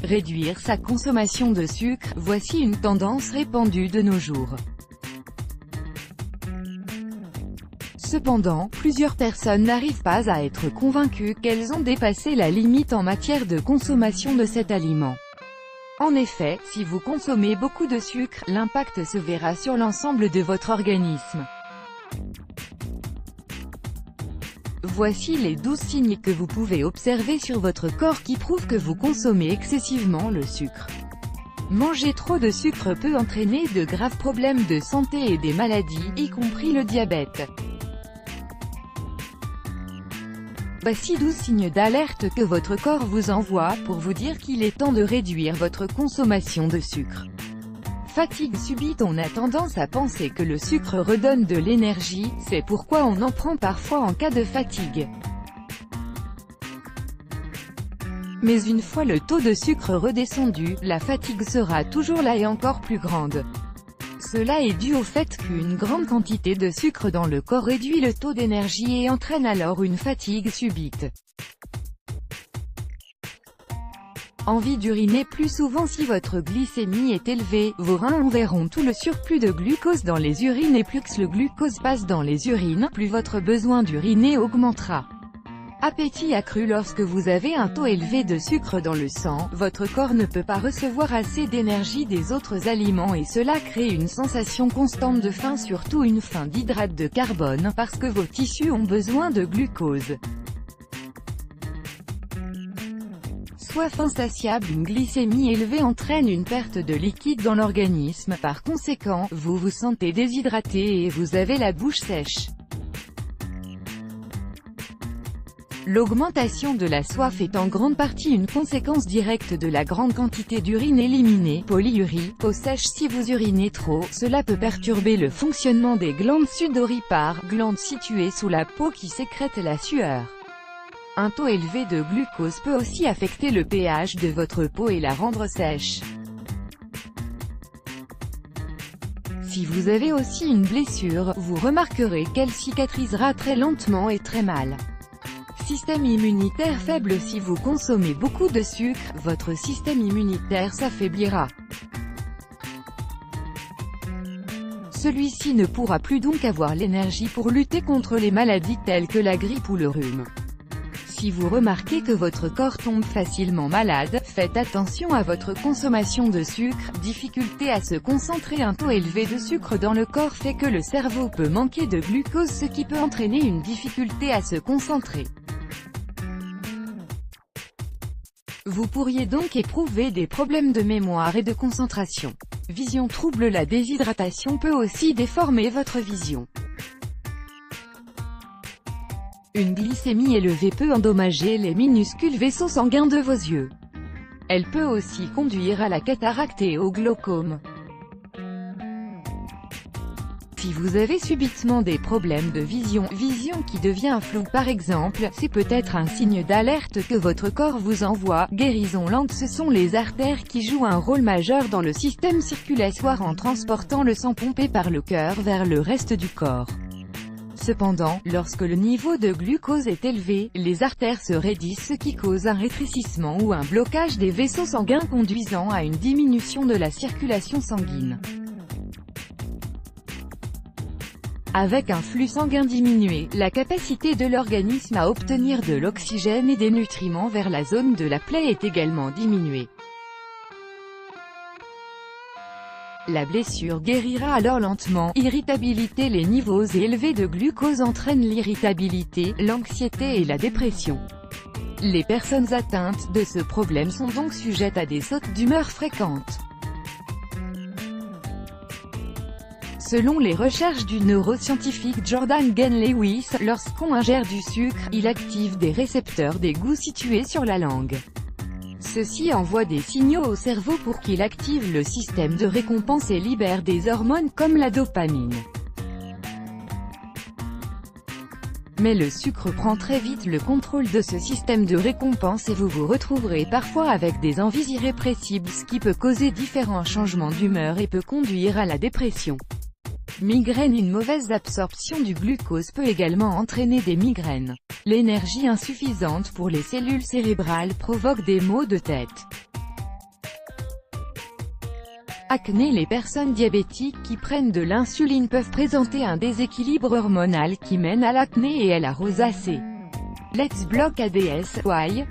Réduire sa consommation de sucre, voici une tendance répandue de nos jours. Cependant, plusieurs personnes n'arrivent pas à être convaincues qu'elles ont dépassé la limite en matière de consommation de cet aliment. En effet, si vous consommez beaucoup de sucre, l'impact se verra sur l'ensemble de votre organisme. Voici les 12 signes que vous pouvez observer sur votre corps qui prouvent que vous consommez excessivement le sucre. Manger trop de sucre peut entraîner de graves problèmes de santé et des maladies, y compris le diabète. Voici 12 signes d'alerte que votre corps vous envoie pour vous dire qu'il est temps de réduire votre consommation de sucre. Fatigue subite. On a tendance à penser que le sucre redonne de l'énergie, c'est pourquoi on en prend parfois en cas de fatigue. Mais une fois le taux de sucre redescendu, la fatigue sera toujours là et encore plus grande. Cela est dû au fait qu'une grande quantité de sucre dans le corps réduit le taux d'énergie et entraîne alors une fatigue subite. Envie d'uriner plus souvent. Si votre glycémie est élevée, vos reins enverront tout le surplus de glucose dans les urines et plus le glucose passe dans les urines, plus votre besoin d'uriner augmentera. Appétit accru. Lorsque vous avez un taux élevé de sucre dans le sang, votre corps ne peut pas recevoir assez d'énergie des autres aliments et cela crée une sensation constante de faim, surtout une faim d'hydrate de carbone, parce que vos tissus ont besoin de glucose. Soif insatiable. Une glycémie élevée entraîne une perte de liquide dans l'organisme, par conséquent, vous vous sentez déshydraté et vous avez la bouche sèche. L'augmentation de la soif est en grande partie une conséquence directe de la grande quantité d'urine éliminée, polyurie, peau sèche. Si vous urinez trop, cela peut perturber le fonctionnement des glandes sudoripares, glandes situées sous la peau qui sécrètent la sueur. Un taux élevé de glucose peut aussi affecter le pH de votre peau et la rendre sèche. Si vous avez aussi une blessure, vous remarquerez qu'elle cicatrisera très lentement et très mal. Système immunitaire faible. Si vous consommez beaucoup de sucre, votre système immunitaire s'affaiblira. Celui-ci ne pourra plus donc avoir l'énergie pour lutter contre les maladies telles que la grippe ou le rhume. Si vous remarquez que votre corps tombe facilement malade, faites attention à votre consommation de sucre. Difficulté à se concentrer. Un taux élevé de sucre dans le corps fait que le cerveau peut manquer de glucose, ce qui peut entraîner une difficulté à se concentrer. Vous pourriez donc éprouver des problèmes de mémoire et de concentration. Vision trouble. La déshydratation peut aussi déformer votre vision. Une glycémie élevée peut endommager les minuscules vaisseaux sanguins de vos yeux. Elle peut aussi conduire à la cataracte et au glaucome. Si vous avez subitement des problèmes de vision qui devient floue par exemple, c'est peut-être un signe d'alerte que votre corps vous envoie. Guérison lente. Ce sont les artères qui jouent un rôle majeur dans le système circulatoire en transportant le sang pompé par le cœur vers le reste du corps. Cependant, lorsque le niveau de glucose est élevé, les artères se raidissent, ce qui cause un rétrécissement ou un blocage des vaisseaux sanguins conduisant à une diminution de la circulation sanguine. Avec un flux sanguin diminué, la capacité de l'organisme à obtenir de l'oxygène et des nutriments vers la zone de la plaie est également diminuée. La blessure guérira alors lentement. Irritabilité. Les niveaux élevés de glucose entraînent l'irritabilité, l'anxiété et la dépression. Les personnes atteintes de ce problème sont donc sujettes à des sautes d'humeur fréquentes. Selon les recherches du neuroscientifique Jordan Gane-Lewis, lorsqu'on ingère du sucre, il active des récepteurs des goûts situés sur la langue. Ceux-ci envoient des signaux au cerveau pour qu'il active le système de récompense et libère des hormones comme la dopamine. Mais le sucre prend très vite le contrôle de ce système de récompense et vous vous retrouverez parfois avec des envies irrépressibles, ce qui peut causer différents changements d'humeur et peut conduire à la dépression. Migraine. Une mauvaise absorption du glucose peut également entraîner des migraines. L'énergie insuffisante pour les cellules cérébrales provoque des maux de tête. Acné. Les personnes diabétiques qui prennent de l'insuline peuvent présenter un déséquilibre hormonal qui mène à l'acné et à la rosacée. Let's block ADS. Why?